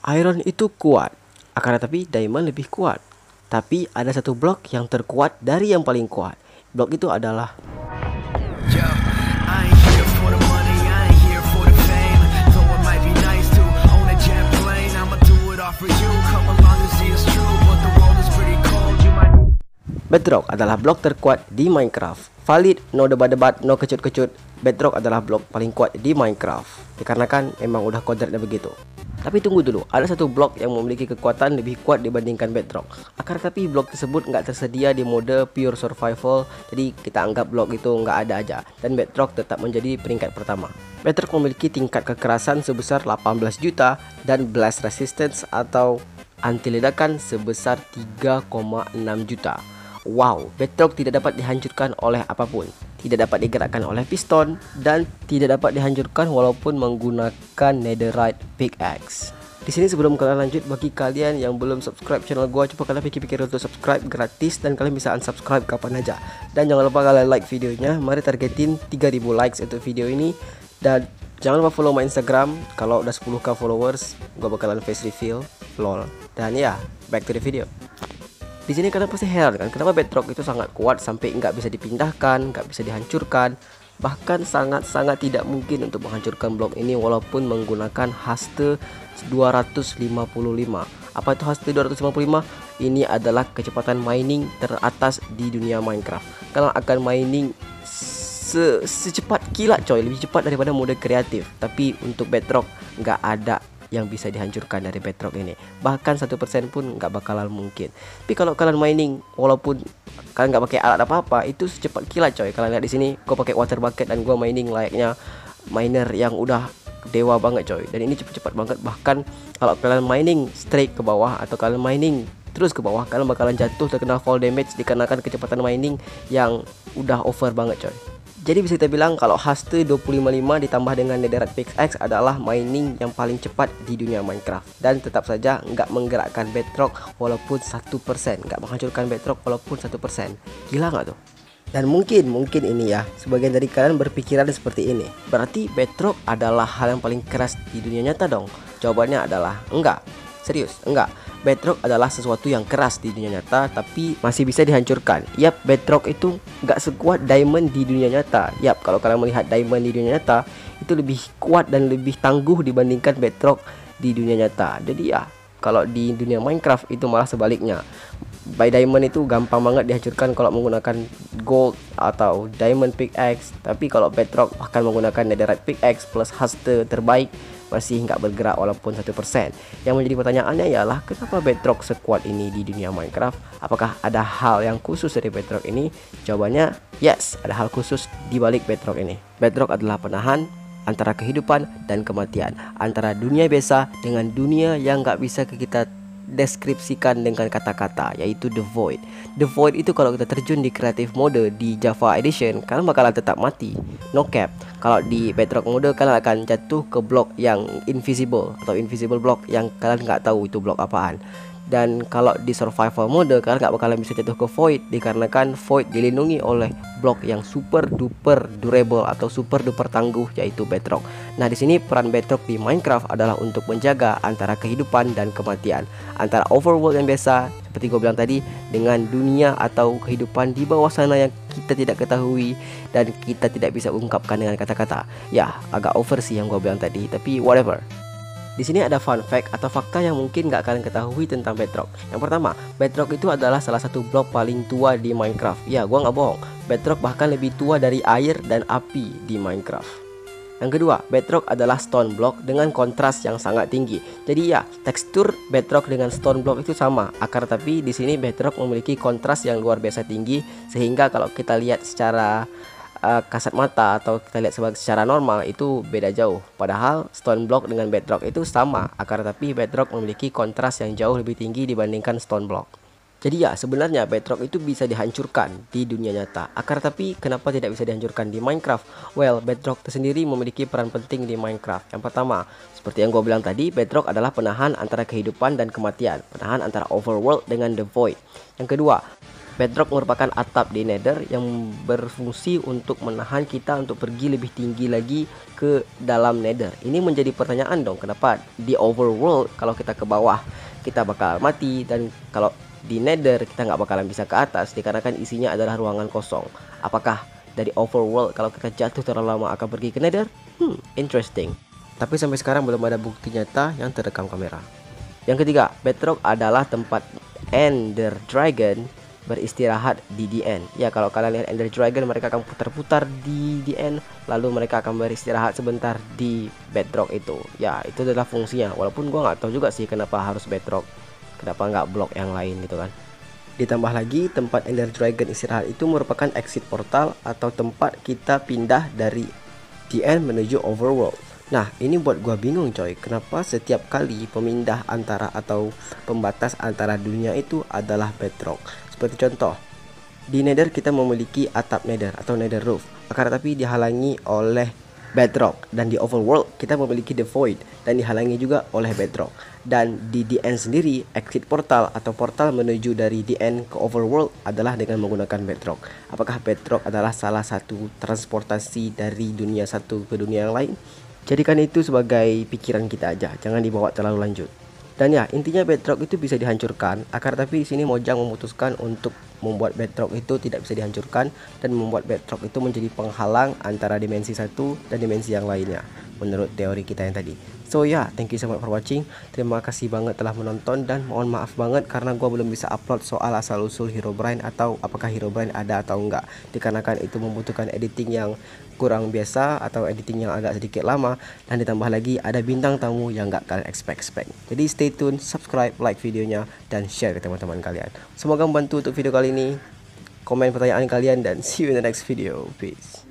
Iron itu kuat, akan tetapi diamond lebih kuat. Tapi ada satu blok yang terkuat dari yang paling kuat. Blok itu adalah Yo, I ain't here for the money, I ain't here for the fame. Though it might be nice to own a jet plane, I'ma do it all for you. Come along and see it's true, but the world is pretty cold. You might. Bedrock adalah blok terkuat di Minecraft. Valid, no debat-debat, no kecut-kecut. Bedrock adalah blok paling kuat di Minecraft. Dikarenakan memang udah kodratnya begitu. Tapi tunggu dulu, ada satu blok yang memiliki kekuatan lebih kuat dibandingkan Bedrock. Akan tetapi blok tersebut nggak tersedia di mode pure survival, jadi kita anggap blok itu nggak ada aja. Dan Bedrock tetap menjadi peringkat pertama. Bedrock memiliki tingkat kekerasan sebesar 18 juta dan blast resistance atau anti ledakan sebesar 3,6 juta. Wow, Bedrock tidak dapat dihancurkan oleh apapun, tidak dapat digerakkan oleh piston, dan tidak dapat dihancurkan walaupun menggunakan netherite pickaxe. Di sini sebelum kalian lanjut, bagi kalian yang belum subscribe channel gua, coba kalian pikir-pikir untuk subscribe, gratis, dan kalian bisa unsubscribe kapan aja. Dan jangan lupa kalian like videonya. Mari targetin 3000 likes untuk video ini. Dan jangan lupa follow my Instagram. Kalau udah 10k followers, gua bakalan face reveal, lol. Dan ya, back to the video. Di sini kalian pasti heran kan, kenapa Bedrock itu sangat kuat sampai nggak bisa dipindahkan, nggak bisa dihancurkan, bahkan sangat-sangat tidak mungkin untuk menghancurkan blok ini walaupun menggunakan haste 255. Apa itu haste 255? Ini adalah kecepatan mining teratas di dunia Minecraft. Kalian akan mining secepat kilat coy, lebih cepat daripada mode kreatif. Tapi untuk Bedrock nggak ada yang bisa dihancurkan dari Bedrock ini, bahkan 1% pun nggak bakalan mungkin. Tapi kalau kalian mining walaupun kalian nggak pakai alat apa-apa, itu secepat kilat coy. Kalian lihat di sini, gue pakai water bucket dan gue mining layaknya miner yang udah dewa banget coy. Dan ini cepet-cepet banget, bahkan kalau kalian mining straight ke bawah atau kalian mining terus ke bawah, kalian bakalan jatuh terkena fall damage dikarenakan kecepatan mining yang udah over banget coy. Jadi bisa kita bilang kalau haste 255 ditambah dengan netherite pickaxe adalah mining yang paling cepat di dunia Minecraft. Dan tetap saja nggak menggerakkan Bedrock walaupun 1%, nggak menghancurkan Bedrock walaupun 1%. Gila nggak tuh? Dan mungkin ini ya, sebagian dari kalian berpikiran seperti ini. Berarti Bedrock adalah hal yang paling keras di dunia nyata dong? Jawabannya adalah enggak. Serius, enggak. Bedrock adalah sesuatu yang keras di dunia nyata tapi masih bisa dihancurkan. Yap, Bedrock itu nggak sekuat diamond di dunia nyata. Yap, kalau kalian melihat diamond di dunia nyata itu lebih kuat dan lebih tangguh dibandingkan Bedrock di dunia nyata. Jadi ya, kalau di dunia Minecraft itu malah sebaliknya. By diamond itu gampang banget dihancurkan kalau menggunakan gold atau diamond pickaxe. Tapi kalau Bedrock bahkan menggunakan netherite pickaxe plus haste terbaik masih nggak bergerak walaupun 1%. Yang menjadi pertanyaannya ialah kenapa Bedrock sekuat ini di dunia Minecraft? Apakah ada hal yang khusus dari Bedrock ini? Jawabannya yes, ada hal khusus di balik Bedrock ini. Bedrock adalah penahan antara kehidupan dan kematian, antara dunia biasa dengan dunia yang nggak bisa kita deskripsikan dengan kata-kata, yaitu The Void. The Void itu kalau kita terjun di creative mode di Java Edition, kalian bakalan tetap mati, no cap. Kalau di Bedrock mode, kalian akan jatuh ke blok yang invisible atau invisible block yang kalian nggak tahu itu blok apaan. Dan kalau di survival mode, kalian nggak bakalan bisa jatuh ke void dikarenakan void dilindungi oleh blok yang super duper durable atau super duper tangguh, yaitu Bedrock. Nah, di sini peran Bedrock di Minecraft adalah untuk menjaga antara kehidupan dan kematian, antara overworld yang biasa seperti gue bilang tadi dengan dunia atau kehidupan di bawah sana yang kita tidak ketahui dan kita tidak bisa ungkapkan dengan kata-kata. Ya, agak over sih yang gue bilang tadi, tapi whatever. Di sini ada fun fact atau fakta yang mungkin nggak kalian ketahui tentang Bedrock. Yang pertama, Bedrock itu adalah salah satu blok paling tua di Minecraft. Ya, gua nggak bohong. Bedrock bahkan lebih tua dari air dan api di Minecraft. Yang kedua, Bedrock adalah stone block dengan kontras yang sangat tinggi. Jadi ya, tekstur Bedrock dengan stone block itu sama. Akan tetapi di sini Bedrock memiliki kontras yang luar biasa tinggi sehingga kalau kita lihat secara kasat mata atau kita lihat secara normal itu beda jauh. Padahal stone block dengan Bedrock itu sama, akan tetapi Bedrock memiliki kontras yang jauh lebih tinggi dibandingkan stone block. Jadi ya, sebenarnya Bedrock itu bisa dihancurkan di dunia nyata. Akan tetapi kenapa tidak bisa dihancurkan di Minecraft? Well, Bedrock tersendiri memiliki peran penting di Minecraft. Yang pertama, seperti yang gue bilang tadi, Bedrock adalah penahan antara kehidupan dan kematian, penahan antara overworld dengan the void. Yang kedua, Bedrock merupakan atap di Nether yang berfungsi untuk menahan kita untuk pergi lebih tinggi lagi ke dalam Nether. Ini menjadi pertanyaan dong, kenapa di overworld kalau kita ke bawah kita bakal mati, dan kalau di Nether kita nggak bakalan bisa ke atas dikarenakan isinya adalah ruangan kosong. Apakah dari overworld kalau kita jatuh terlalu lama akan pergi ke Nether? Interesting. Tapi sampai sekarang belum ada bukti nyata yang terekam kamera. Yang ketiga, Bedrock adalah tempat Ender Dragon beristirahat di DN. Ya, kalau kalian lihat Ender Dragon, mereka akan putar-putar di DN, lalu mereka akan beristirahat sebentar di Bedrock itu. Ya, itu adalah fungsinya. Walaupun gua nggak tahu juga sih kenapa harus Bedrock, kenapa nggak blok yang lain gitu kan. Ditambah lagi, tempat Ender Dragon istirahat itu merupakan exit portal atau tempat kita pindah dari DN menuju overworld. Nah, ini buat gua bingung coy, kenapa setiap kali pemindah antara atau pembatas antara dunia itu adalah Bedrock. Seperti contoh, di Nether kita memiliki atap Nether atau Nether roof, akan tetapi dihalangi oleh Bedrock, dan di overworld kita memiliki The Void dan dihalangi juga oleh Bedrock. Dan di DN sendiri, exit portal atau portal menuju dari DN ke overworld adalah dengan menggunakan Bedrock. Apakah Bedrock adalah salah satu transportasi dari dunia satu ke dunia yang lain? Jadikan itu sebagai pikiran kita aja, jangan dibawa terlalu lanjut. Dan ya, intinya Bedrock itu bisa dihancurkan, akan tapi di sini Mojang memutuskan untuk membuat Bedrock itu tidak bisa dihancurkan dan membuat Bedrock itu menjadi penghalang antara dimensi satu dan dimensi yang lainnya, menurut teori kita yang tadi. So ya, thank you so much for watching. Terima kasih banget telah menonton, dan mohon maaf banget karena gua belum bisa upload soal asal usul Herobrine atau apakah Herobrine ada atau enggak, dikarenakan itu membutuhkan editing yang kurang biasa atau editing yang agak sedikit lama, dan ditambah lagi ada bintang tamu yang nggak kalian expect. Jadi stay tune, subscribe, like videonya, dan share ke teman-teman kalian. Semoga membantu untuk video kali ini. Komen pertanyaan kalian, dan see you in the next video. Peace.